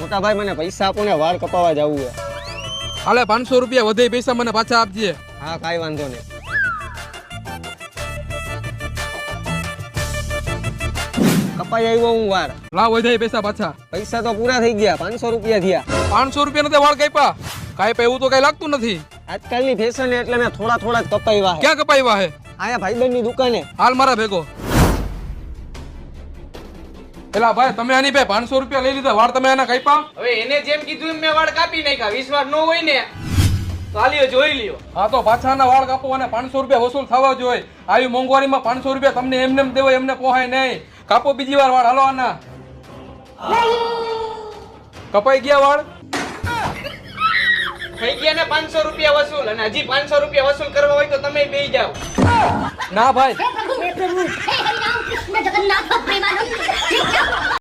મોટા ભાઈ મને પૈસા આપો ને, વાળ કપાવા જવું છે. હાલે 500 રૂપિયા વધે પૈસા મને પાછા આપજે. હા કાંઈ વાંધો નહીં. કપાઈ આવ્યો હું વાળ. લાવ વધે પૈસા પાછા. પૈસા તો પૂરા થઈ ગયા, 500 રૂપિયા થયા. 500 રૂપિયા નથી વાળ કાપ્યા. કાપ્યા એવું તો કઈ લાગતું નથી. આજકાલની ફેશન એટલે મેં થોડા થોડા જ કપાવ્યા છે. ક્યાં કપાવ્યા હે? આયા ભાઈબંધની દુકાને. હાલ મારા ભેગો. એલા ભાઈ તમે આની ભાઈ 500 રૂપિયા લઈ લીધા, વાળ તમે આના કાપ્યા? હવે એને જેમ કીધું એમ મેં વાળ કાપી નાખ્યા. વિશ્વાસ ન હોય ને તો હાલ્યો જોઈ લ્યો. હા તો પાછાના વાળ કાપો અને 500 રૂપિયા વસૂલ થવા જોઈએ. આવી મોંઘવારીમાં 500 રૂપિયા તમને એમને એમ દેવો એમને પોહાય નહીં. કાપો બીજી વાર વાળ, હાલો આના. કપાઈ ગયા વાળ? થઈ ગયા ને 500 રૂપિયા વસૂલ, અને હજી 500 રૂપિયા વસૂલ કરવા હોય તો તમે બેસી જાઓ. ના ભાઈ. हे प्रभु हे हरि राम कृष्ण जगन्नाथ प्रेमानंद